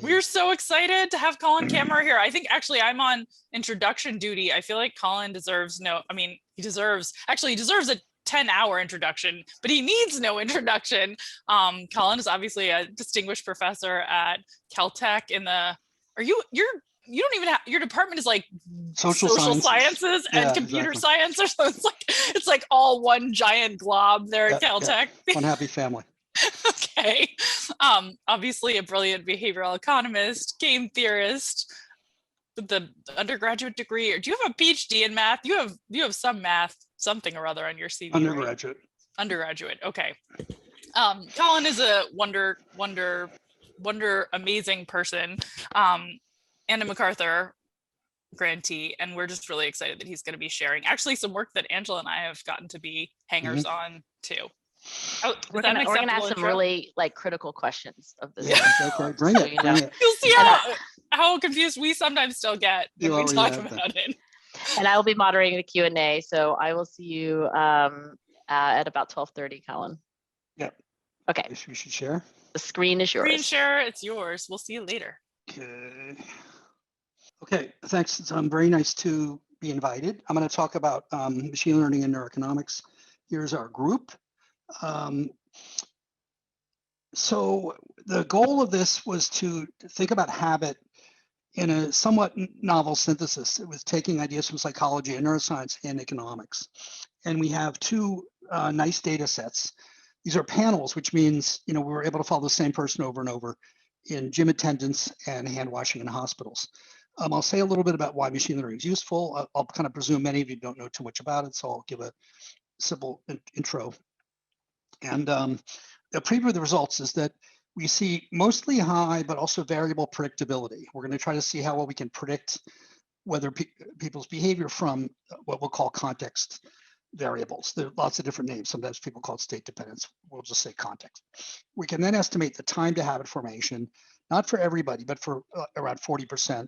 We're so excited to have Colin Camerer here. I think actually I'm on introduction duty. I feel like Colin deserves he deserves a 10-hour introduction, but he needs no introduction. Colin is obviously a distinguished professor at Caltech you don't even have, your department is like social sciences and computer science, or so it's like all one giant glob there at Caltech. One happy family. Okay. Obviously a brilliant behavioral economist, game theorist with the undergraduate degree. Or do you have a PhD in math? You have some math, something or other on your CV. Undergraduate. Right? Undergraduate. Okay. Colin is a wonder amazing person. Anna MacArthur grantee, and we're just really excited that he's going to be sharing actually some work that Angela and I have gotten to be hangers on too. We're gonna ask some really critical questions of this. Okay. Bring it. Bring it. You'll see how confused we sometimes still get when we talk about it. And I will be moderating the Q&A, so I will see you at about 12:30, Colin. Yep. Okay. We should share. The screen is yours. Screen share, it's yours. We'll see you later. Okay. Thanks. It's very nice to be invited. I'm going to talk about machine learning and neuroeconomics. Here's our group. So the goal of this was to think about habit in a somewhat novel synthesis. It was taking ideas from psychology and neuroscience and economics. And we have two nice data sets. These are panels, which means, we were able to follow the same person over and over in gym attendance and hand washing in hospitals. I'll say a little bit about why machine learning is useful. I'll kind of presume many of you don't know too much about it, so I'll give a simple intro. And the preview of the results is that we see mostly high, but also variable predictability. We're going to try to see how well we can predict whether people's behavior from what we'll call context variables. There are lots of different names. Sometimes people call it state dependence. We'll just say context. We can then estimate the time to habit formation, not for everybody, but for around 40%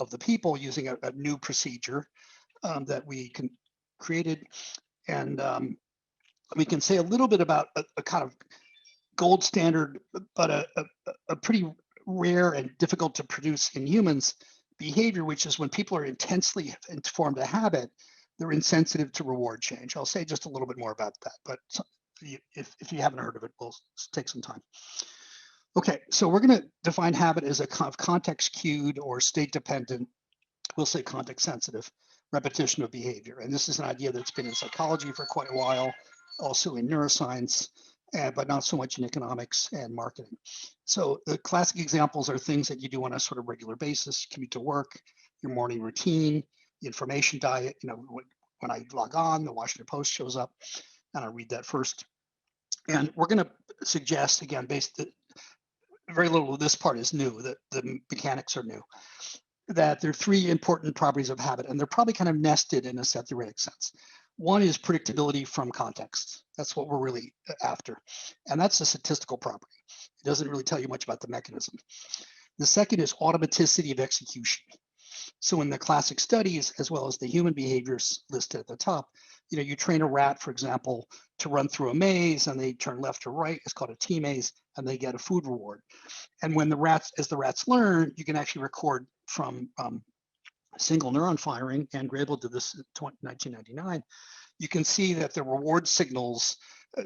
of the people using a new procedure that we created. And we can say a little bit about a kind of gold standard, but a pretty rare and difficult to produce in humans behavior, which is when people are intensely formed a habit, they're insensitive to reward change. I'll say just a little bit more about that, but if you haven't heard of it, we'll take some time. Okay, so we're going to define habit as a kind of context cued or state dependent, we'll say context sensitive repetition of behavior. And this is an idea that's been in psychology for quite a while, also in neuroscience, but not so much in economics and marketing. So the classic examples are things that you do on a sort of regular basis: commute to work, your morning routine, the information diet. When I log on, the Washington Post shows up, and I read that first. And we're going to suggest, again, very little of this part is new, that the mechanics are new, that there are three important properties of habit, and they're probably kind of nested in a set theoretic sense. One is predictability from context. That's what we're really after. And that's a statistical property. It doesn't really tell you much about the mechanism. The second is automaticity of execution. So in the classic studies, as well as the human behaviors listed at the top, you train a rat, for example, to run through a maze, and they turn left or right. It's called a T-maze, and they get a food reward. And when as the rats learn, you can actually record from single neuron firing, and Grable did this in 1999, you can see that the reward signals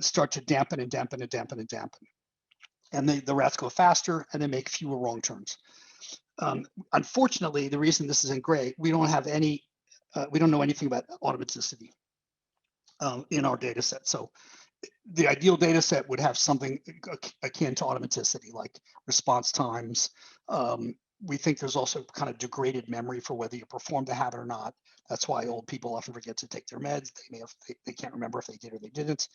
start to dampen and dampen and dampen and dampen. And the rats go faster, and they make fewer wrong turns. Unfortunately, the reason this isn't great, we don't know anything about automaticity in our data set. So the ideal data set would have something akin to automaticity, like response times. We think there's also kind of degraded memory for whether you performed the habit or not. That's why old people often forget to take their meds. They can't remember if they did or they didn't.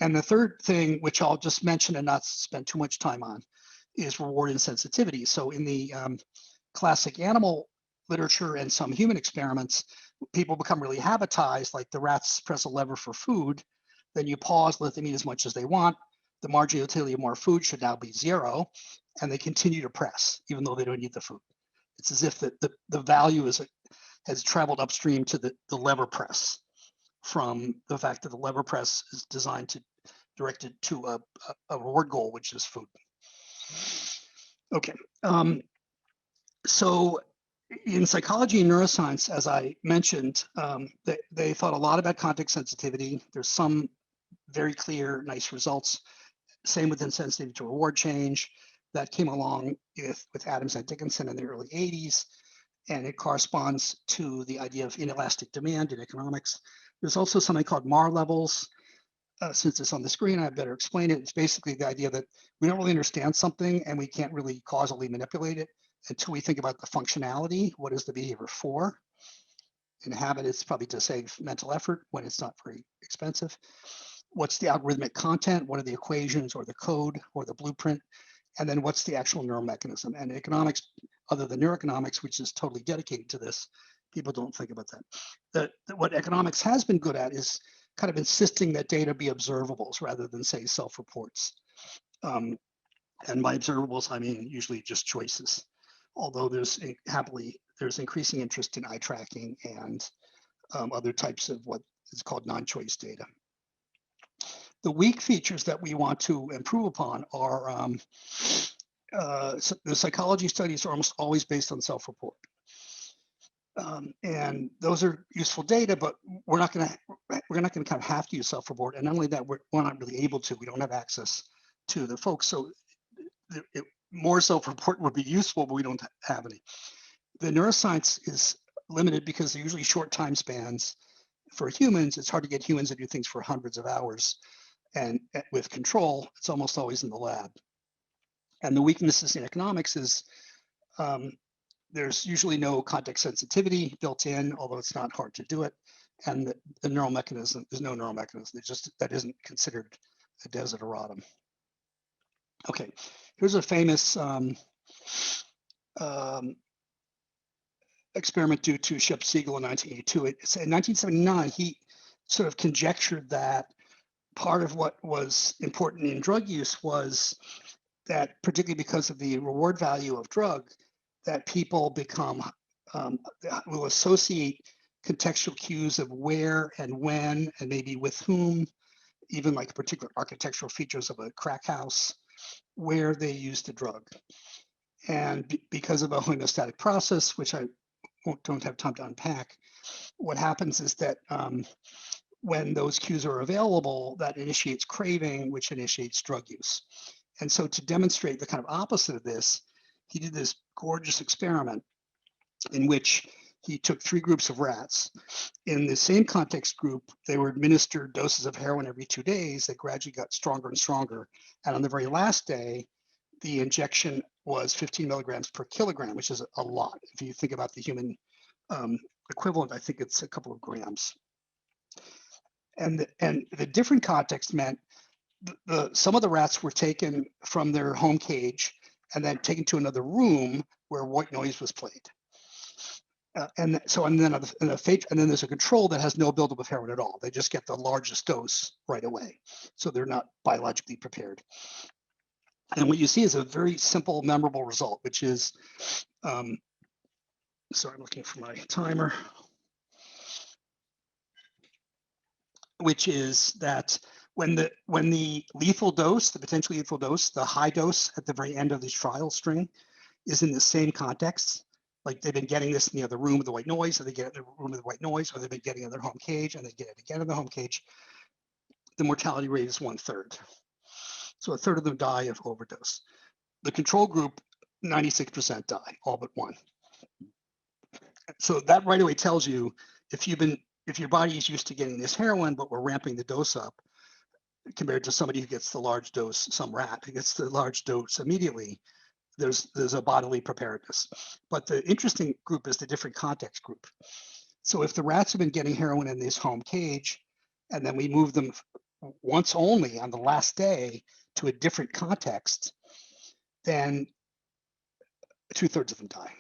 And the third thing, which I'll just mention and not spend too much time on, is reward insensitivity. So in the classic animal literature and some human experiments, people become really habitized, like the rats press a lever for food, then you pause, let them eat as much as they want. The marginal utility of more food should now be 0, and they continue to press, even though they don't eat the food. It's as if the value has traveled upstream to the lever press, from the fact that the lever press is designed to direct it to a reward goal, which is food. Okay. So in psychology and neuroscience, as I mentioned, they thought a lot about context sensitivity. There's some very clear, nice results. Same with insensitivity to reward change. That came along with Adams and Dickinson in the early 80s, and it corresponds to the idea of inelastic demand in economics. There's also something called MAR levels. Since it's on the screen, I better explain it. It's basically the idea that we don't really understand something and we can't really causally manipulate it until we think about the functionality. What is the behavior for? In habit, it's probably to save mental effort when it's not very expensive. What's the algorithmic content? What are the equations or the code or the blueprint? And then what's the actual neural mechanism? And economics, other than neuroeconomics, which is totally dedicated to this, people don't think about that. What economics has been good at is kind of insisting that data be observables rather than, say, self-reports. And by observables, I mean usually just choices. Although there's increasing interest in eye tracking and other types of what is called non-choice data. The weak features that we want to improve upon are so the psychology studies are almost always based on self-report. And those are useful data, but we're not going to kind of have to use self-report. And not only that, we're not really able to. We don't have access to the folks. So more self-report would be useful, but we don't have any. The neuroscience is limited because they're usually short time spans. For humans, it's hard to get humans to do things for hundreds of hours. And with control, it's almost always in the lab. And the weaknesses in economics is there's usually no context sensitivity built in, although it's not hard to do it. And the neural mechanism, there's no neural mechanism. That isn't considered a desideratum. Okay, here's a famous experiment due to Shep Siegel in 1982. In 1979, he sort of conjectured that part of what was important in drug use was that, particularly because of the reward value of drug, that people will associate contextual cues of where and when and maybe with whom, even like particular architectural features of a crack house, where they used the drug. And because of a homeostatic process, which I don't have time to unpack, what happens is that when those cues are available, that initiates craving, which initiates drug use. And so to demonstrate the kind of opposite of this, he did this gorgeous experiment in which he took 3 groups of rats. In the same context group, they were administered doses of heroin every 2 days that gradually got stronger and stronger. And on the very last day, the injection was 15 milligrams per kilogram, which is a lot. If you think about the human equivalent, I think it's a couple of grams. And the different context meant some of the rats were taken from their home cage and then taken to another room where white noise was played. And then there's a control that has no buildup of heroin at all. They just get the largest dose right away. So they're not biologically prepared. And what you see is a very simple, memorable result, which is, sorry, I'm looking for my timer, which is that when the lethal dose, the potentially lethal dose, the high dose at the very end of this trial string is in the same context, like they've been getting this in the other room with the white noise, or they get it in the room with the white noise, or they've been getting it in their home cage and they get it again in the home cage, the mortality rate is 1/3. So 1/3 of them die of overdose. The control group, 96% die, all but one. So that right away tells you if your body is used to getting this heroin, but we're ramping the dose up compared to somebody who gets the large dose, some rat who gets the large dose immediately, there's a bodily preparedness. But the interesting group is the different context group. So if the rats have been getting heroin in this home cage, and then we move them once only on the last day to a different context, then 2/3 of them die.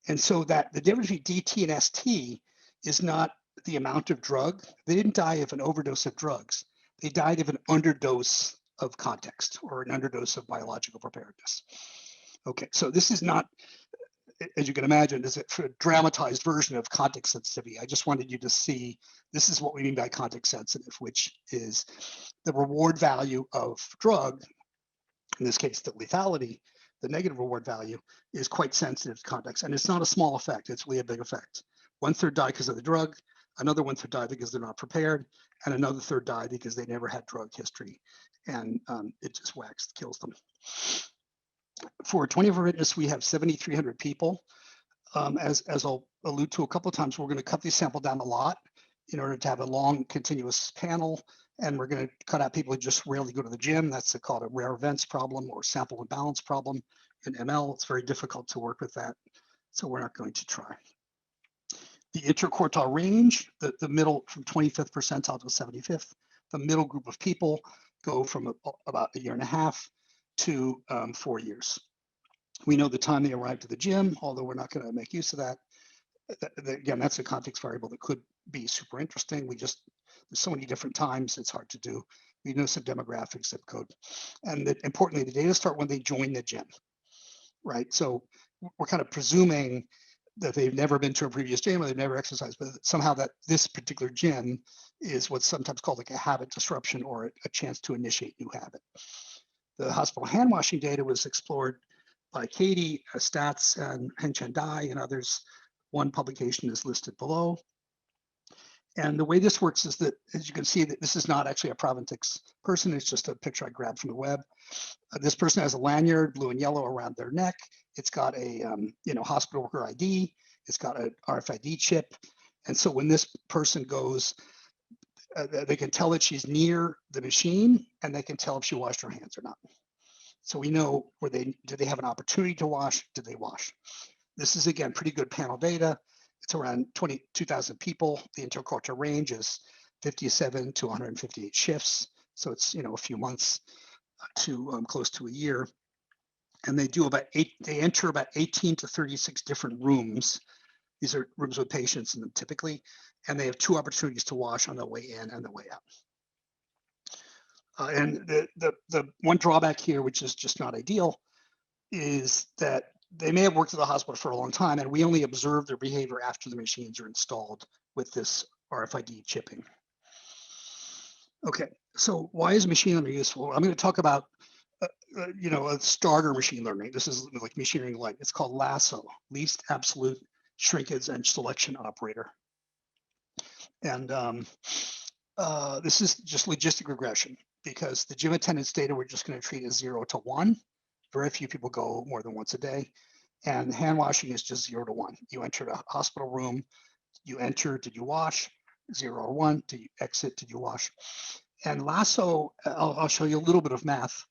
And so that the difference between DT and ST is not the amount of drug. They didn't die of an overdose of drugs. They died of an underdose of context or an underdose of biological preparedness. Okay, so this is not, as you can imagine, is a dramatized version of context sensitivity. I just wanted you to see this is what we mean by context sensitive, which is the reward value of drug, in this case, the lethality, the negative reward value, is quite sensitive to context. And it's not a small effect, it's really a big effect. 1/3 die because of the drug, another 1/3 die because they're not prepared, and another third die because they never had drug history. And it just kills them. For 24 Witness, we have 7,300 people. As I'll allude to a couple of times, we're going to cut this sample down a lot in order to have a long continuous panel. And we're going to cut out people who just rarely go to the gym. That's called a rare events problem or sample imbalance problem. In ML, it's very difficult to work with that. So we're not going to try. The interquartile range, the middle from 25th percentile to 75th, the middle group of people go from about 1.5 years to 4 years. We know the time they arrived at the gym, although we're not going to make use of that. Again, that's a context variable that could be super interesting. There's so many different times, it's hard to do. We know some demographics, zip code. And importantly, the data start when they join the gym, right? So we're kind of presuming that they've never been to a previous gym or they've never exercised, but somehow that this particular gym is what's sometimes called like a habit disruption or a chance to initiate new habit. The hospital hand washing data was explored by Katie, Stats, and Heng-Chen Dai, and others. One publication is listed below. And the way this works is that, as you can see, that this is not actually a Proventic's person. It's just a picture I grabbed from the web. This person has a lanyard, blue and yellow, around their neck. It's got a hospital worker ID. It's got an RFID chip. And so when this person goes, they can tell that she's near the machine, and they can tell if she washed her hands or not. So we know did they have an opportunity to wash? Did they wash? This is, again, pretty good panel data. It's around 22,000 people. The interquartile range is 57 to 158 shifts. So it's, a few months to close to a year. And they enter about 18 to 36 different rooms. These are rooms with patients in them typically. And they have 2 opportunities to wash on the way in and the way out. And the one drawback here, which is just not ideal, is that they may have worked at the hospital for a long time, and we only observe their behavior after the machines are installed with this RFID chipping. Okay, so why is machine learning useful? I'm going to talk about, a starter machine learning. This is like machine learning light. It's called LASSO, Least Absolute Shrinkage and Selection Operator. And this is just logistic regression, because the gym attendance data we're just going to treat as 0 to 1. Very few people go more than once a day. And hand washing is just 0 to 1. You enter a hospital room, you enter, did you wash? 0 or 1, did you exit, did you wash? And LASSO, I'll show you a little bit of math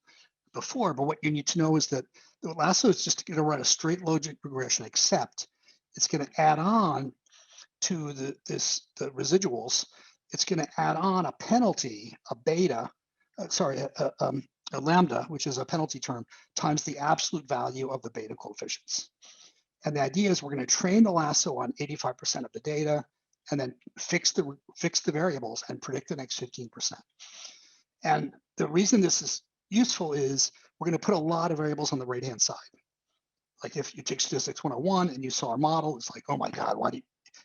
before, but what you need to know is that the LASSO is just going to run a straight logic regression, except it's going to add on to the residuals. It's going to add on a penalty, a beta, a lambda, which is a penalty term, times the absolute value of the beta coefficients. And the idea is we're going to train the LASSO on 85% of the data, and then fix the variables and predict the next 15%. And the reason this is useful is we're going to put a lot of variables on the right-hand side. Like if you take Statistics 101 and you saw our model, it's like, oh my God,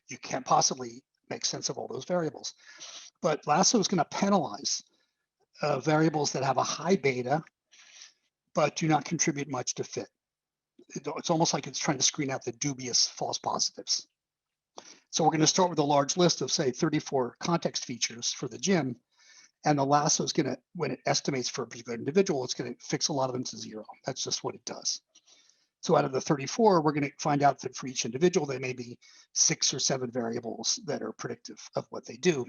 you can't possibly make sense of all those variables. But LASSO is going to penalize variables that have a high beta, but do not contribute much to fit. It's almost like it's trying to screen out the dubious false positives. So we're going to start with a large list of, say, 34 context features for the gym. And the LASSO is going to, when it estimates for a particular individual, it's going to fix a lot of them to 0. That's just what it does. So out of the 34, we're going to find out that for each individual, there may be 6 or 7 variables that are predictive of what they do.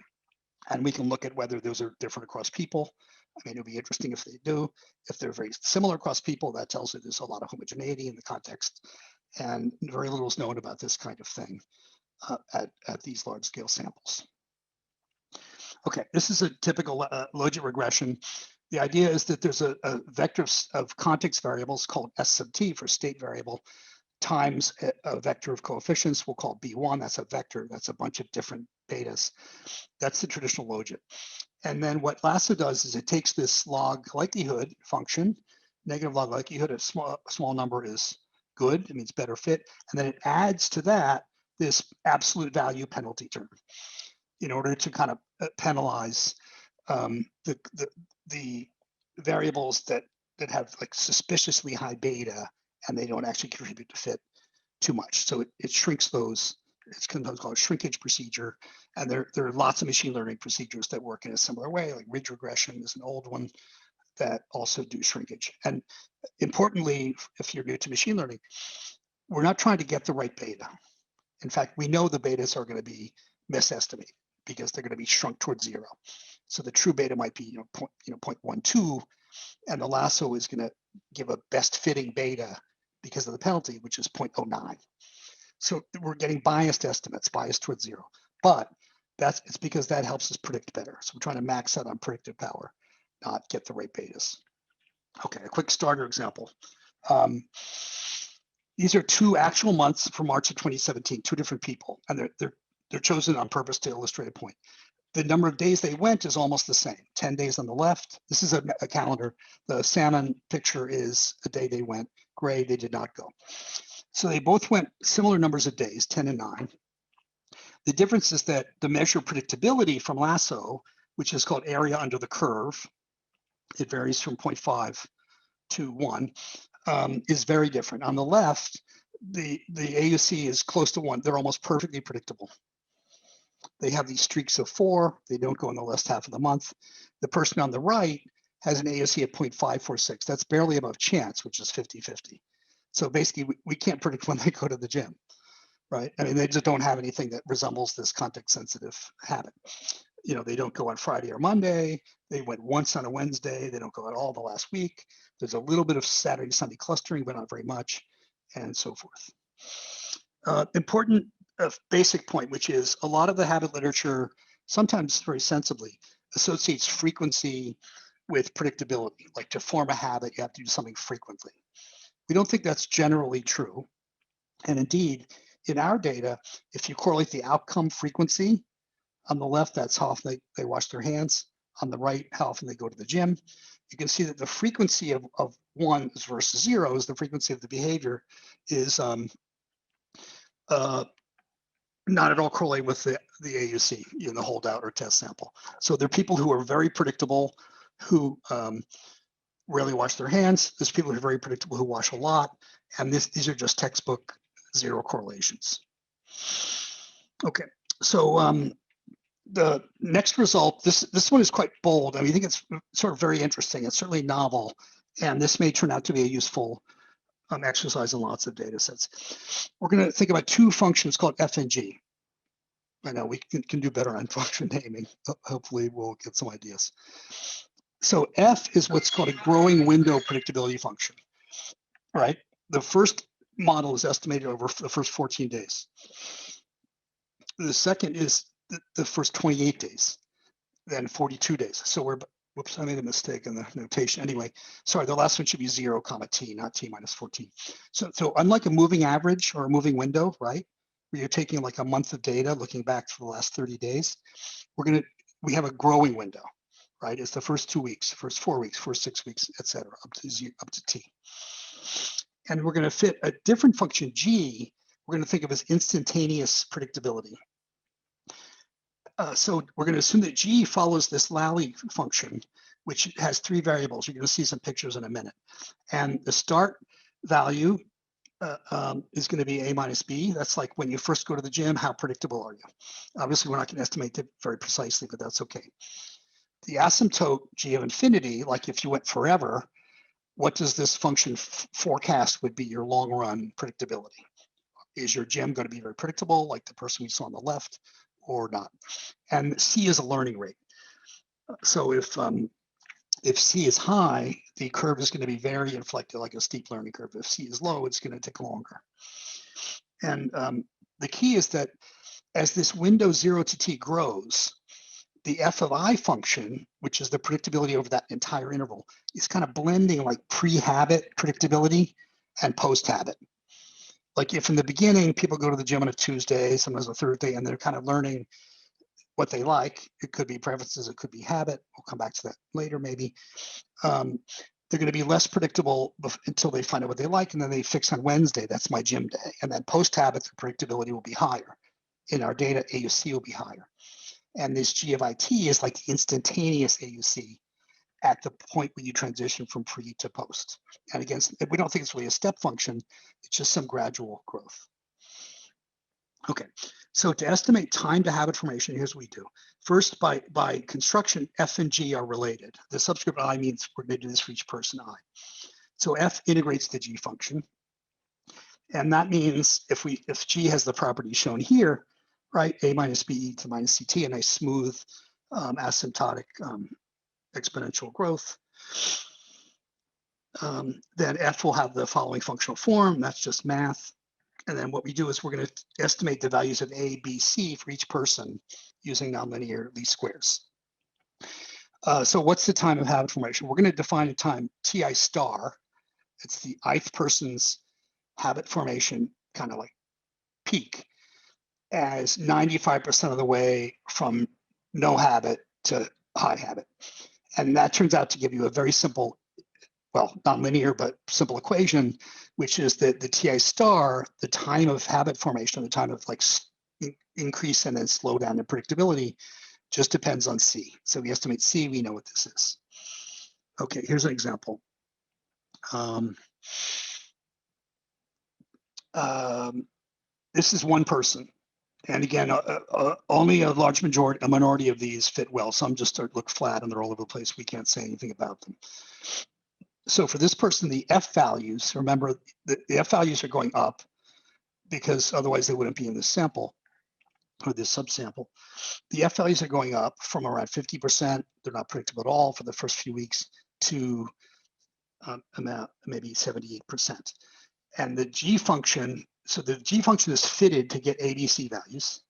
And we can look at whether those are different across people. I mean, it would be interesting if they do. If they're very similar across people, that tells you there's a lot of homogeneity in the context. And very little is known about this kind of thing at these large scale samples. Okay, this is a typical logic regression. The idea is that there's a vector of context variables called S sub t for state variable times a vector of coefficients we'll call B1. That's a vector. That's a bunch of different betas. That's the traditional logit. And then what LASSO does is it takes this log likelihood function, negative log likelihood, a small number is good, it means better fit, and then it adds to that this absolute value penalty term in order to kind of penalize the variables that have like suspiciously high beta and they don't actually contribute to fit too much. So it shrinks those. It's called a shrinkage procedure. And there are lots of machine learning procedures that work in a similar way, like ridge regression is an old one that also do shrinkage. And importantly, if you're new to machine learning, we're not trying to get the right beta. In fact, we know the betas are going to be misestimated because they're going to be shrunk towards 0. So the true beta might be 0.12, and the lasso is going to give a best fitting beta because of the penalty, which is 0.09. So we're getting biased estimates, biased towards 0. But it's because that helps us predict better. So we're trying to max out on predictive power, not get the right betas. Okay, a quick starter example. These are 2 actual months from March of 2017, 2 different people, and they're chosen on purpose to illustrate a point. The number of days they went is almost the same. 10 days on the left. This is a calendar. The salmon picture is a day they went. Gray, they did not go. So they both went similar numbers of days, 10 and 9. The difference is that the measure of predictability from lasso, which is called area under the curve, it varies from 0.5 to 1, is very different. On the left, the AUC is close to 1. They're almost perfectly predictable. They have these streaks of 4. They don't go in the last half of the month. The person on the right has an AUC of 0.546. That's barely above chance, which is 50-50. So basically, we can't predict when they go to the gym, right? I mean, they just don't have anything that resembles this context-sensitive habit. They don't go on Friday or Monday. They went once on a Wednesday. They don't go at all the last week. There's a little bit of Saturday, Sunday clustering, but not very much, and so forth. Important basic point, which is a lot of the habit literature, sometimes very sensibly, associates frequency with predictability. Like to form a habit, you have to do something frequently. We don't think that's generally true. And indeed, in our data, if you correlate the outcome frequency, on the left, that's how often they wash their hands. On the right, how often they go to the gym. You can see that the frequency of 1s versus 0s, the frequency of the behavior, is not at all correlated with the AUC in the holdout or test sample. So there are people who are very predictable who rarely wash their hands. There's people who are very predictable who wash a lot. And these are just textbook 0 correlations. Okay, so the next result, this one is quite bold. I mean, I think it's sort of very interesting. It's certainly novel. And this may turn out to be a useful exercise in lots of data sets. We're going to think about 2 functions called F and G. I know we can do better on function naming. Hopefully we'll get some ideas. So F is what's called a growing window predictability function, right? The first model is estimated over the first 14 days. The second is the first 28 days, then 42 days. So whoops, I made a mistake in the notation. Anyway, sorry, the last one should be 0, t, not t minus 14. So unlike a moving average or a moving window, right, where you're taking like a month of data, looking back for the last 30 days, we have a growing window, right? It's the first 2 weeks, first 4 weeks, first 6 weeks, et cetera, up to t. And we're going to fit a different function, G, we're going to think of as instantaneous predictability. So we're going to assume that G follows this Lally function, which has 3 variables. You're going to see some pictures in a minute. And the start value is going to be A minus B. That's like when you first go to the gym, how predictable are you? Obviously, we're not going to estimate it very precisely, but that's okay. The asymptote G of infinity, like if you went forever, what does this function forecast would be your long run predictability? Is your gym going to be very predictable, like the person we saw on the left, or not? And C is a learning rate. So if C is high, the curve is going to be very inflected, like a steep learning curve. If C is low, it's going to take longer. And the key is that as this window 0 to t grows, the f of I function, which is the predictability over that entire interval, is kind of blending like pre-habit predictability and post-habit. Like if in the beginning, people go to the gym on a Tuesday, sometimes a Thursday, and they're kind of learning what they like. It could be preferences, it could be habit. We'll come back to that later, maybe. They're going to be less predictable until they find out what they like, and then they fix on Wednesday, that's my gym day. And then post-habit, the predictability will be higher. In our data, AUC will be higher. And this G of IT is like the instantaneous AUC at the point when you transition from pre to post. And again, we don't think it's really a step function, it's just some gradual growth. Okay, so to estimate time to habit formation, here's what we do. First, by construction, F and G are related. The subscript I means we're going to do this for each person I. So F integrates the G function. And that means if G has the property shown here, right, A minus B to minus CT, a nice smooth asymptotic exponential growth, then F will have the following functional form. That's just math. And then what we do is we're going to estimate the values of A, B, C for each person using nonlinear least squares. So what's the time of habit formation? We're going to define a time TI star. It's the ith person's habit formation kind of like peak as 95% of the way from no habit to high habit. And that turns out to give you a very simple, well, not linear, but simple equation, which is that the TI star, the time of habit formation, the time of like increase and then slow down in predictability, just depends on C. So we estimate C, we know what this is. Okay, here's an example. This is one person. And again, only a minority of these fit well. Some just look flat and they're all over the place. We can't say anything about them. So for this person, the F values, remember the F values are going up because otherwise they wouldn't be in this sample or this subsample. The F values are going up from around 50%, they're not predictable at all for the first few weeks, to maybe 78%. And the G function, so the G function is fitted to get ABC values.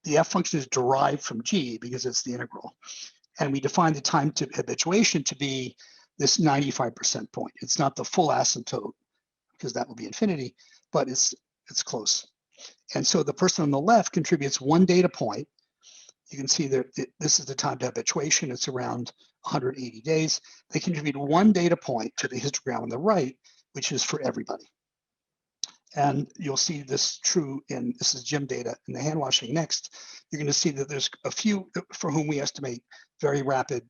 The F function is derived from G because it's the integral. And we define the time to habituation to be this 95% point. It's not the full asymptote because that will be infinity, but it's close. And so the person on the left contributes one data point. You can see that this is the time to habituation. It's around 180 days. They contribute one data point to the histogram on the right, which is for everybody. And you'll see this true in, this is Jim data in the hand washing next. You're going to see that there's a few for whom we estimate very rapid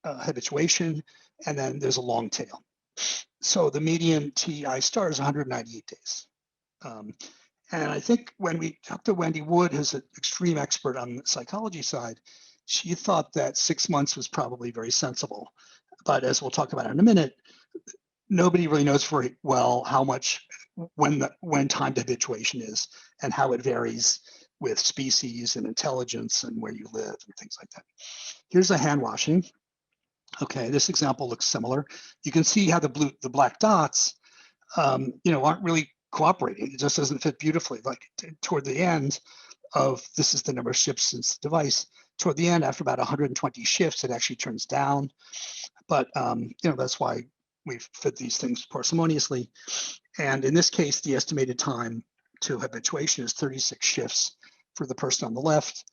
habituation, and then there's a long tail. So the median TI star is 198 days. And I think when we talked to Wendy Wood, who's an extreme expert on the psychology side, she thought that 6 months was probably very sensible. But as we'll talk about in a minute, nobody really knows very well how much, when time to habituation is and how it varies with species and intelligence and where you live and things like that. Here's a hand washing. Okay, this example looks similar. You can see how the black dots, aren't really cooperating. It just doesn't fit beautifully. Like toward the end of, this is the number of shifts since the device. Toward the end, after about 120 shifts, it actually turns down. But that's why we fit these things parsimoniously. And in this case, the estimated time to habituation is 36 shifts for the person on the left.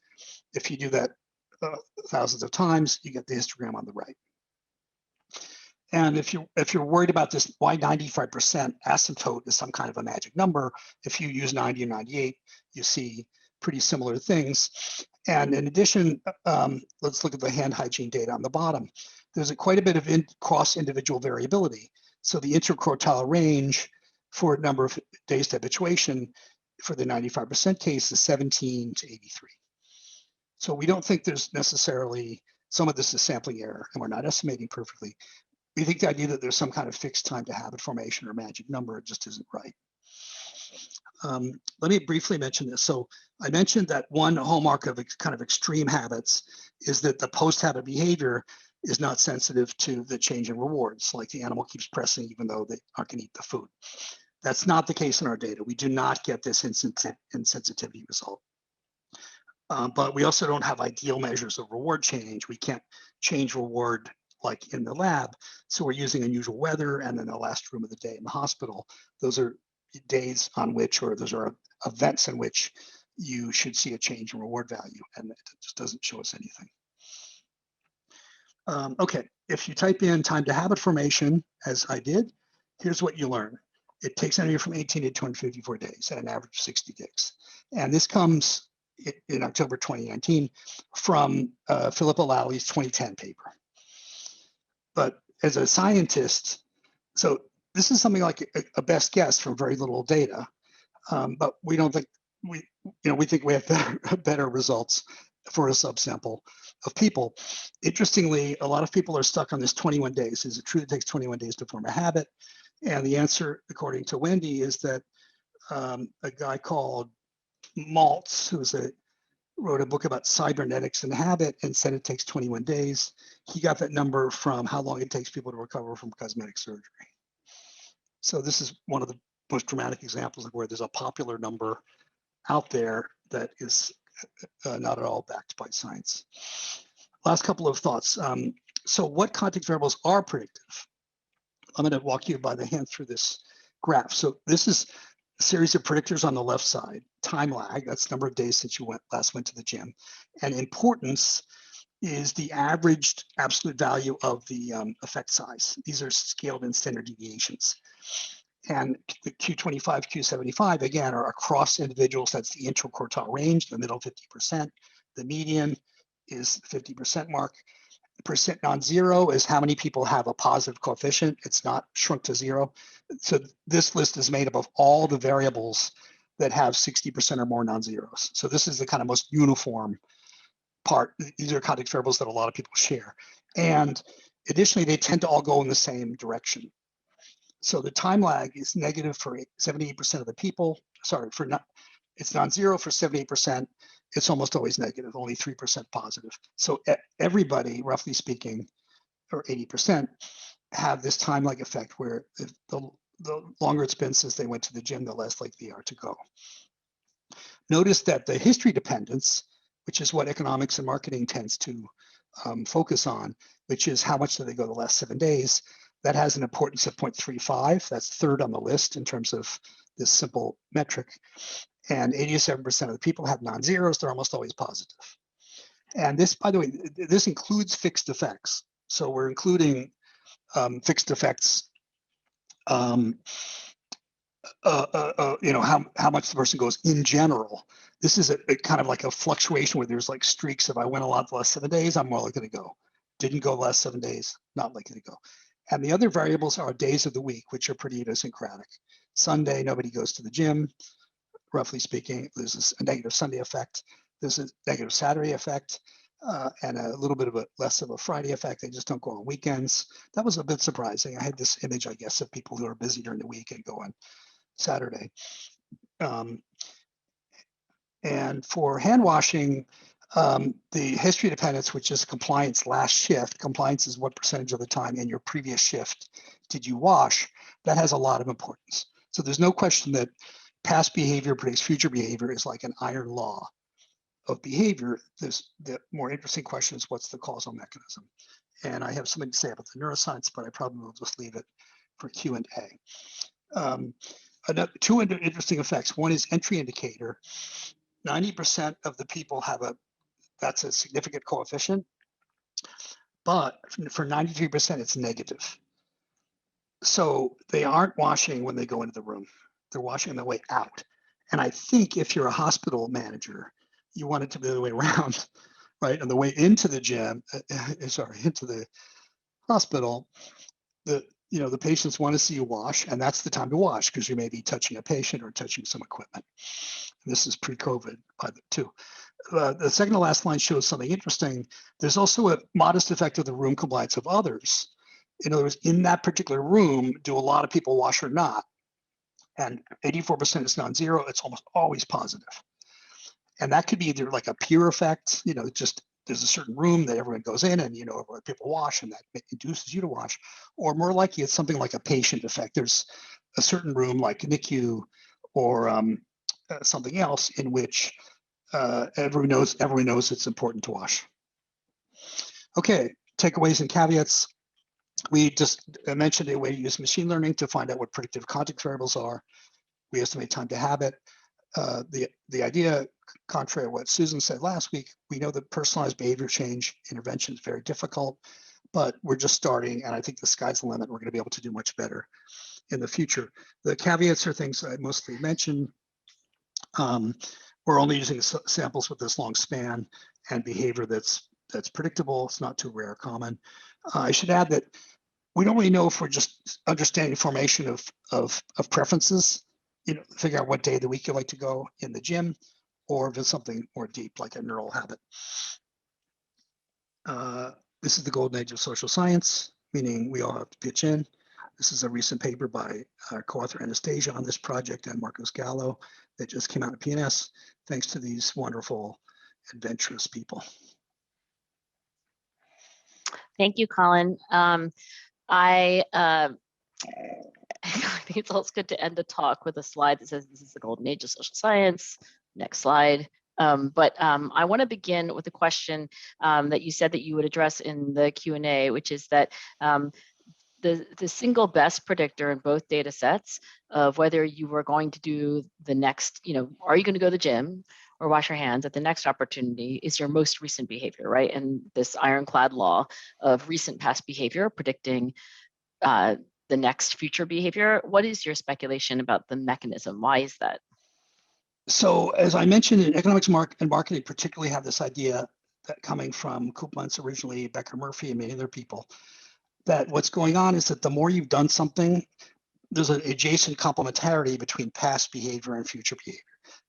If you do that thousands of times, you get the histogram on the right. And if you're worried about this, why 95% asymptote is some kind of a magic number, if you use 90 and 98, you see pretty similar things. And in addition, let's look at the hand hygiene data on the bottom. There's quite a bit of cross-individual variability. So the interquartile range for number of days to habituation for the 95% case is 17 to 83. So we don't think there's necessarily, some of this is sampling error, and we're not estimating perfectly. We think the idea that there's some kind of fixed time to habit formation or magic number just isn't right. Let me briefly mention this. So I mentioned that one hallmark of kind of extreme habits is that the post-habit behavior is not sensitive to the change in rewards, like the animal keeps pressing even though they aren't going to eat the food. That's not the case in our data. We do not get this insensitivity result. But we also don't have ideal measures of reward change. We can't change reward like in the lab. So we're using unusual weather and then the last room of the day in the hospital. Those are days on which, or those are events in which you should see a change in reward value, and it just doesn't show us anything. Okay, if you type in time to habit formation, as I did, here's what you learn. It takes anywhere from 18 to 254 days at an average of 60 days. And this comes in October 2019 from Philippa Lally 2010 paper. But as a scientist, so this is something like a best guess from very little data, but we don't think we think we have better results for a subsample of people. Interestingly, a lot of people are stuck on this 21 days. Is it true it takes 21 days to form a habit? And the answer, according to Wendy, is that a guy called Maltz, wrote a book about cybernetics and habit and said it takes 21 days. He got that number from how long it takes people to recover from cosmetic surgery. So this is one of the most dramatic examples of where there's a popular number out there that is not at all backed by science. Last couple of thoughts. So what context variables are predictive? I'm going to walk you by the hand through this graph. So this is a series of predictors on the left side. Time lag, that's number of days since you last went to the gym. And importance is the averaged absolute value of the effect size. These are scaled in standard deviations. And the Q25, Q75, again, are across individuals. That's the interquartile range, the middle 50%. The median is the 50% mark. Percent non-zero is how many people have a positive coefficient. It's not shrunk to zero. So this list is made up of all the variables that have 60% or more non-zeros. So this is the kind of most uniform part. These are context variables that a lot of people share. And additionally, they tend to all go in the same direction. So the time lag is negative for 78% of the people. Sorry, it's non-zero for 78%. It's almost always negative, only 3% positive. So everybody, roughly speaking, or 80%, have this time lag effect where if the longer it's been since they went to the gym, the less likely they are to go. Notice that the history dependence, which is what economics and marketing tends to focus on, which is how much do they go the last 7 days, that has an importance of 0.35. That's third on the list in terms of this simple metric. And 87% of the people have non-zeros. They're almost always positive. And this, by the way, this includes fixed effects. So we're including fixed effects, how much the person goes in general. This is a kind of like a fluctuation where there's like streaks. If I went a lot the last 7 days, I'm more likely to go. Didn't go the last 7 days, not likely to go. And the other variables are days of the week, which are pretty idiosyncratic. Sunday, nobody goes to the gym. Roughly speaking, there's a negative Sunday effect. There's a negative Saturday effect, and a little bit of a less of a Friday effect. They just don't go on weekends. That was a bit surprising. I had this image, I guess, of people who are busy during the week and go on Saturday. And for hand washing, the history dependence, which is compliance last shift, compliance is what percentage of the time in your previous shift did you wash, that has a lot of importance. So there's no question that past behavior predicts future behavior is like an iron law of behavior. The more interesting question is what's the causal mechanism? And I have something to say about the neuroscience, but I probably will just leave it for Q&A. Two interesting effects. One is entry indicator. 90% of the people that's a significant coefficient, but for 93%, it's negative. So they aren't washing when they go into the room. They're washing on their way out. And I think if you're a hospital manager, you want it to be the other way around, right? On the way into the gym, into the hospital, the patients want to see you wash, and that's the time to wash because you may be touching a patient or touching some equipment. And this is pre-COVID, too. The second to last line shows something interesting. There's also a modest effect of the room compliance of others. In other words, in that particular room, do a lot of people wash or not? And 84% is non-zero. It's almost always positive. And that could be either like a peer effect, just there's a certain room that everyone goes in and, people wash and that induces you to wash, or more likely it's something like a patient effect. There's a certain room like NICU or something else in which everyone knows it's important to wash. Okay, takeaways and caveats. We just mentioned a way to use machine learning to find out what predictive context variables are. We estimate time to habit. The idea, contrary to what Susan said last week, we know that personalized behavior change intervention is very difficult, but we're just starting, and I think the sky's the limit. We're going to be able to do much better in the future. The caveats are things I mostly mentioned. We're only using samples with this long span and behavior that's predictable. It's not too rare or common. I should add that we don't really know if we're just understanding formation of preferences, figure out what day of the week you like to go in the gym, or if it's something more deep like a neural habit. This is the golden age of social science, meaning we all have to pitch in. This is a recent paper by co-author Anastasia on this project and Marcos Gallo that just came out in PNS, thanks to these wonderful, adventurous people. Thank you, Colin. I think it's always good to end the talk with a slide that says this is the golden age of social science. Next slide. But I want to begin with a question that you said that you would address in the Q&A, which is that the single best predictor in both data sets of whether you were going to do the next, are you going to go to the gym or wash your hands at the next opportunity is your most recent behavior, right? And this ironclad law of recent past behavior predicting the next future behavior. What is your speculation about the mechanism? Why is that? So as I mentioned, in economics and marketing particularly have this idea that coming from Koopmans originally, Becker Murphy and many other people, that what's going on is that the more you've done something, there's an adjacent complementarity between past behavior and future behavior.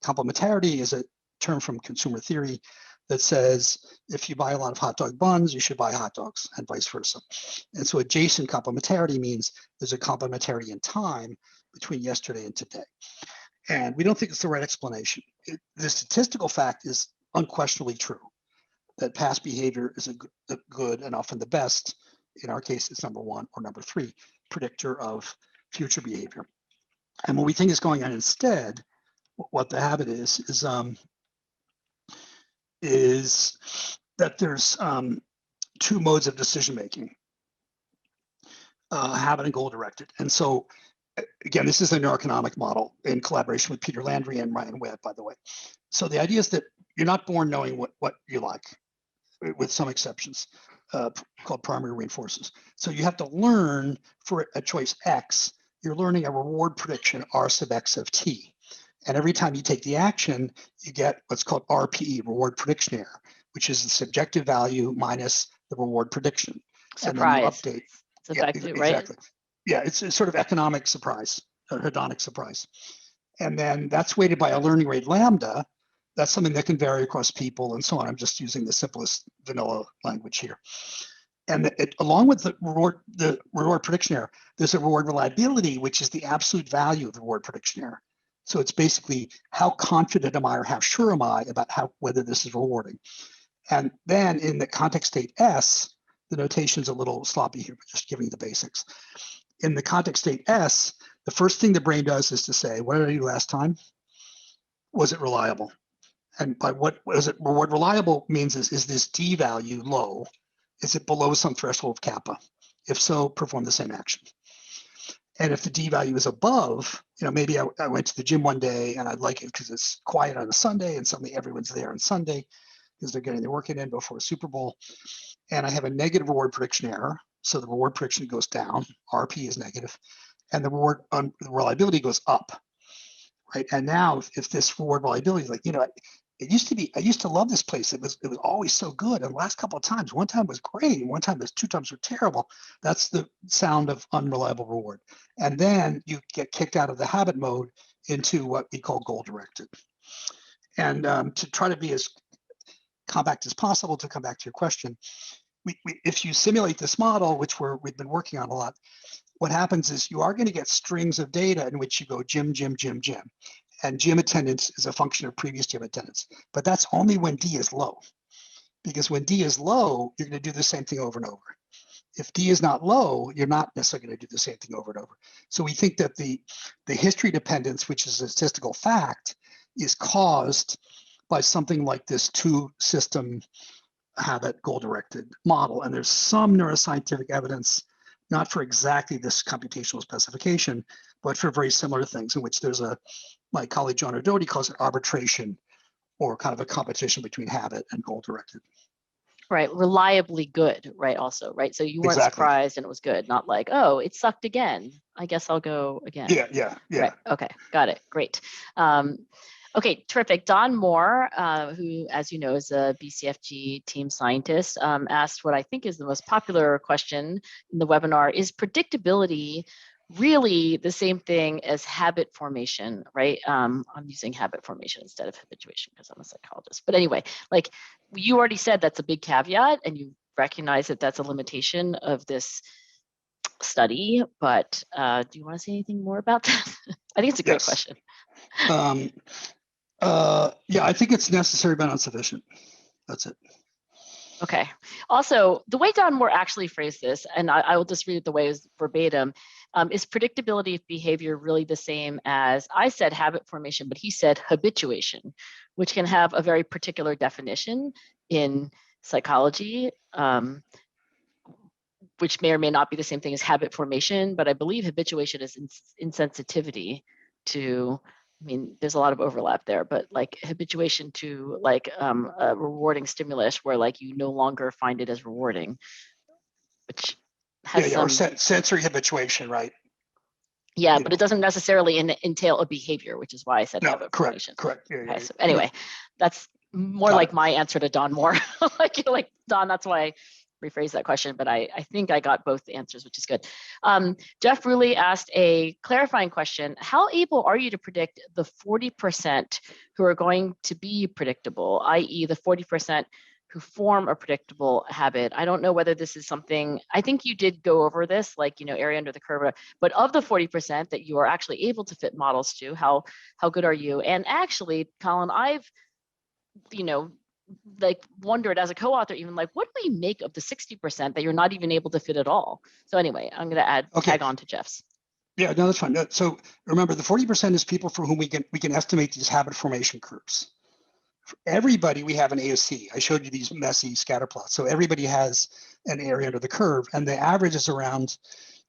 Complementarity is a term from consumer theory that says if you buy a lot of hot dog buns, you should buy hot dogs and vice versa. And so adjacent complementarity means there's a complementarity in time between yesterday and today. And we don't think it's the right explanation. The statistical fact is unquestionably true, that past behavior is a good and often the best, in our case, it's number 1 or number 3, predictor of future behavior. And what we think is going on instead, what the habit is that there's 2 modes of decision making, habit and goal directed. And so again, this is a neuroeconomic model in collaboration with Peter Landry and Ryan Webb, by the way. So the idea is that you're not born knowing what you like, with some exceptions, called primary reinforcers. So you have to learn for a choice X, you're learning a reward prediction R sub X of T. And every time you take the action, you get what's called RPE, reward prediction error, which is the subjective value minus the reward prediction. Surprise. And then you update. It's effective, right? Exactly. Yeah, it's a sort of economic surprise, a hedonic surprise. And then that's weighted by a learning rate lambda. That's something that can vary across people and so on. I'm just using the simplest vanilla language here. And along with the reward prediction error, there's a reward reliability, which is the absolute value of the reward prediction error. So it's basically how confident am I or how sure am I about whether this is rewarding. And then in the context state S, the notation's a little sloppy here, but just giving the basics. In the context state S, the first thing the brain does is to say, what did I do last time? Was it reliable? And by what was it reward reliable means is this D value low? Is it below some threshold of kappa? If so, perform the same action. And if the D value is above, maybe I went to the gym one day and I'd like it because it's quiet on a Sunday and suddenly everyone's there on Sunday because they're getting their workout in before a Super Bowl. And I have a negative reward prediction error. So the reward prediction goes down, RP is negative, and the reward reliability goes up, right? And now if this reward reliability is like, I used to love this place. It was always so good. And the last couple of times, one time was great, and 2 times were terrible. That's the sound of unreliable reward. And then you get kicked out of the habit mode into what we call goal directed. And to try to be as compact as possible, to come back to your question, if you simulate this model, which we've been working on a lot, what happens is you are going to get strings of data in which you go gym, gym, gym, gym. And gym attendance is a function of previous gym attendance. But that's only when D is low. Because when D is low, you're going to do the same thing over and over. If D is not low, you're not necessarily going to do the same thing over and over. So we think that the history dependence, which is a statistical fact, is caused by something like this 2-system habit goal-directed model. And there's some neuroscientific evidence, not for exactly this computational specification, but for very similar things in which there's my colleague John O'Doherty calls it arbitration, or kind of a competition between habit and goal-directed. Right, reliably good, right, also, right? So you weren't surprised and it was good, not like, oh, it sucked again. I guess I'll go again. Yeah. Right. Okay, got it, great. Okay, terrific. Don Moore, who, as you know, is a BCFG team scientist, asked what I think is the most popular question in the webinar: is predictability really the same thing as habit formation, right? I'm using habit formation instead of habituation because I'm a psychologist. But anyway, like you already said, that's a big caveat, and you recognize that that's a limitation of this study. But do you want to say anything more about that? I think it's a great question. Yeah, I think it's necessary but not sufficient. That's it. Okay. Also, the way Don Moore actually phrased this, and I will just read it the way it was verbatim, is predictability of behavior really the same as, I said habit formation, but he said habituation, which can have a very particular definition in psychology, which may or may not be the same thing as habit formation, but I believe habituation is insensitivity to, I mean, there's a lot of overlap there, but like habituation to like a rewarding stimulus where like you no longer find it as rewarding, which has or sensory habituation, right? Yeah, but it doesn't necessarily entail a behavior, which is why I said habit formation. Correct. Yeah, okay, so anyway, that's more like my answer to Don Moore. like Don, that's why I rephrased that question, but I think I got both answers, which is good. Jeff Ruley asked a clarifying question. How able are you to predict the 40% who are going to be predictable, i.e. the 40% who form a predictable habit? I don't know whether this is something, I think you did go over this, like, area under the curve, but of the 40% that you are actually able to fit models to, how good are you? And actually, Colin, I've, like wondered as a co-author, even like, what do we make of the 60% that you're not even able to fit at all? So anyway, I'm going to tag on to Jeff's. Yeah, no, that's fine. So remember, the 40% is people for whom we can estimate these habit formation curves. For everybody, we have an AUC. I showed you these messy scatter plots. So everybody has an area under the curve, and the average is around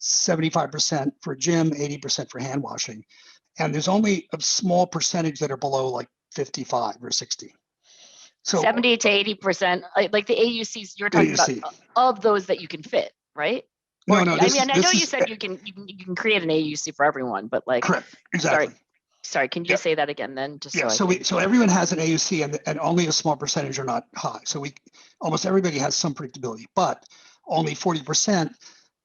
75% for gym, 80% for hand washing. And there's only a small percentage that are below like 55 or 60. So 70 to 80%, like the AUCs you're talking about, of those that you can fit, right? No. I know you said you can create an AUC for everyone, but like, correct, exactly. Sorry, can you just say that again then? Just so everyone has an AUC, and only a small percentage are not high. So almost everybody has some predictability, but only 40%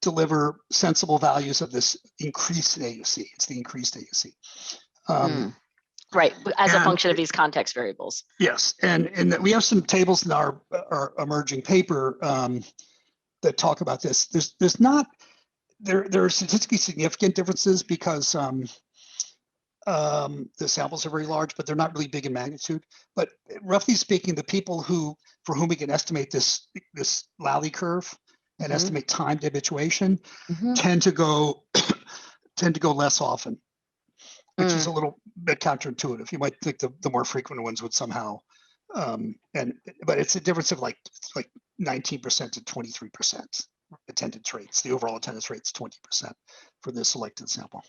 deliver sensible values of this increased AUC. It's the increased AUC. Right, as a function of these context variables. Yes, and we have some tables in our emerging paper that talk about this. There are statistically significant differences because the samples are very large, but they're not really big in magnitude. But roughly speaking, the people for whom we can estimate this Lally curve and estimate timed habituation tend to go less often, which is a little bit counterintuitive. You might think the more frequent ones would somehow, but it's a difference of like 19% to 23% attendance rates. The overall attendance rate is 20% for the selected sample.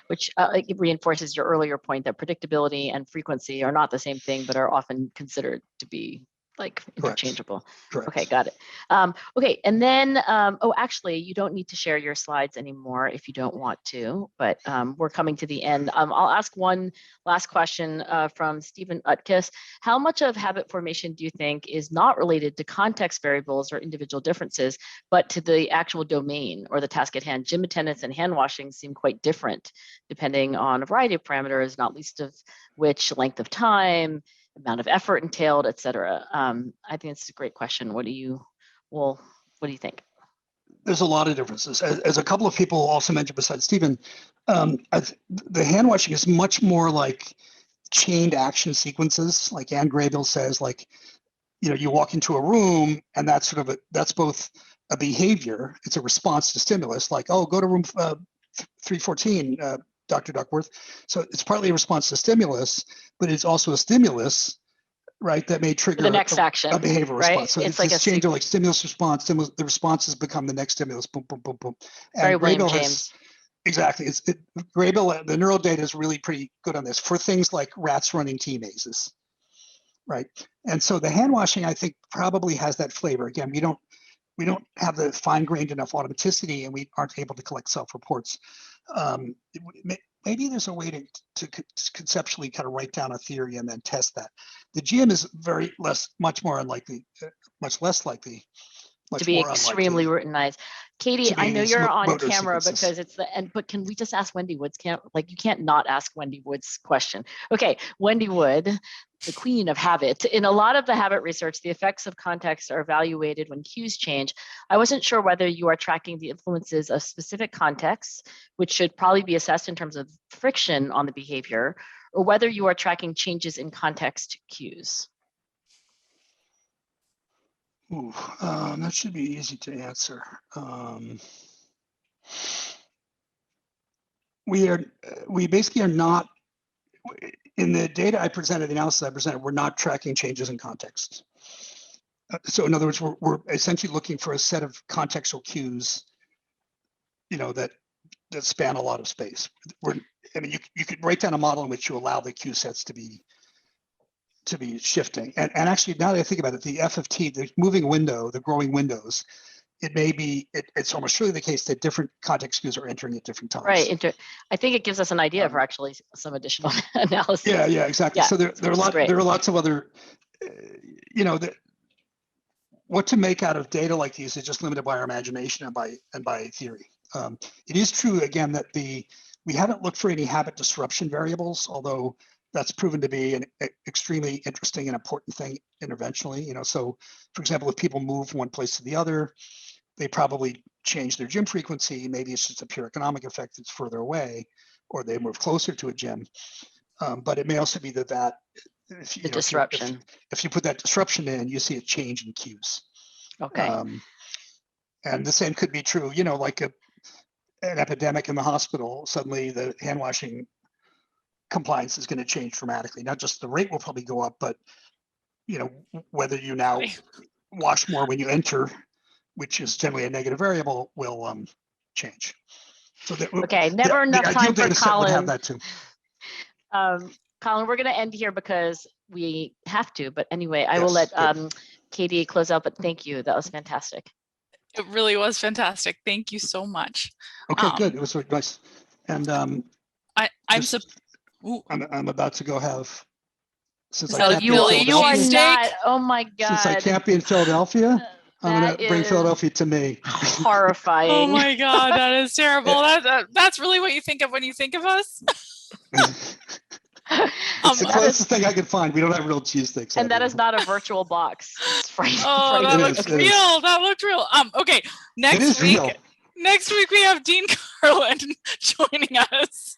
Which it reinforces your earlier point that predictability and frequency are not the same thing, but are often considered to be like interchangeable. Correct. Okay, got it. Okay, and then, actually, you don't need to share your slides anymore if you don't want to, but we're coming to the end. I'll ask one last question from Stephen Utkus. How much of habit formation do you think is not related to context variables or individual differences, but to the actual domain or the task at hand? Gym attendance and hand washing seem quite different depending on a variety of parameters, not least of which length of time, amount of effort entailed, et cetera. I think it's a great question. What do you think? There's a lot of differences. As a couple of people also mentioned besides Stephen, the hand washing is much more like chained action sequences. Like Anne Graybill says, like, you walk into a room and that's both a behavior. It's a response to stimulus, like, oh, go to room 314, Dr. Duckworth. So it's partly a response to stimulus, but it's also a stimulus, right, that may trigger the next action, a behavioral right? response. So it's like a change of like stimulus response. The responses become the next stimulus. Boom, boom, boom, boom. And very William Graybill James. Exactly. Graybill, the neural data is really pretty good on this for things like rats running T mazes, right? And so the hand washing, I think, probably has that flavor. Again, we don't have the fine-grained enough automaticity, and we aren't able to collect self-reports. maybe there's a way to conceptually kind of write down a theory and then test that. The GM is much less likely to be extremely routinized. Katie, I know you're on camera sequences. because it's the end, but can we just ask Wendy Wood's you can't not ask Wendy Wood's question. Okay, Wendy Wood, the queen of habit. In a lot of the habit research, the effects of context are evaluated when cues change. I wasn't sure whether you are tracking the influences of specific contexts, which should probably be assessed in terms of friction on the behavior, or whether you are tracking changes in context cues. Ooh, that should be easy to answer. We basically are not, in the data I presented, the analysis I presented, we're not tracking changes in context. So in other words, we're essentially looking for a set of contextual cues, that span a lot of space. You could write down a model in which you allow the cue sets to be shifting. And actually, now that I think about it, the FFT, the moving window, the growing windows, it's almost surely the case that different context cues are entering at different times. Right. I think it gives us an idea for actually some additional analysis. Yeah, exactly. Yeah, so there are lots of other, what to make out of data like these is just limited by our imagination and by theory. It is true, again, that we haven't looked for any habit disruption variables, although that's proven to be an extremely interesting and important thing interventionally. So for example, if people move from one place to the other, they probably change their gym frequency. Maybe it's just a pure economic effect that's further away, or they move closer to a gym. But it may also be that disruption. If you put that disruption in, you see a change in cues. Okay. And the same could be true, like an epidemic in the hospital, suddenly the hand washing compliance is going to change dramatically. Not just the rate will probably go up, but whether you now wash more when you enter, which is generally a negative variable, will change. So never enough time for Colin. Would have that too. Colin, we're going to end here because we have to. But anyway, I will let Katie close out. But thank you. That was fantastic. It really was fantastic. Thank you so much. Okay, good. It was really nice. And I'm about to go have. Since I can't be in Philadelphia, you are not. Oh my God! Since I can't be in Philadelphia, I'm going to bring Philadelphia to me. Horrifying. Oh my God, that is terrible. That's really what you think of when you think of us. It's the closest thing I could find. We don't have real cheesesteaks. And that is not a virtual box. It's frightening. Oh, that looks real. That looked real. Okay, next week we have Dean Carlin joining us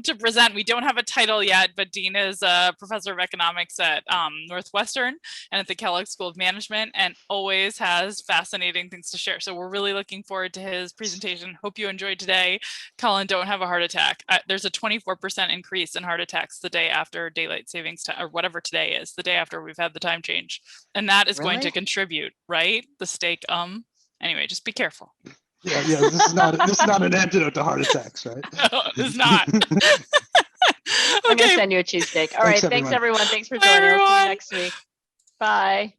to present. We don't have a title yet, but Dean is a professor of economics at Northwestern and at the Kellogg School of Management, and always has fascinating things to share. So we're really looking forward to his presentation. Hope you enjoyed today. Colin, don't have a heart attack. There's a 24% increase in heart attacks the day after daylight savings time, or whatever today is, the day after we've had the time change. And that is going to contribute, right? The stake, anyway, just be careful. Yeah. This is not an antidote to heart attacks, right? No, it's not. I'm gonna send you a cheesesteak. All right, thanks everyone. Thanks for joining us. See you next week. Bye.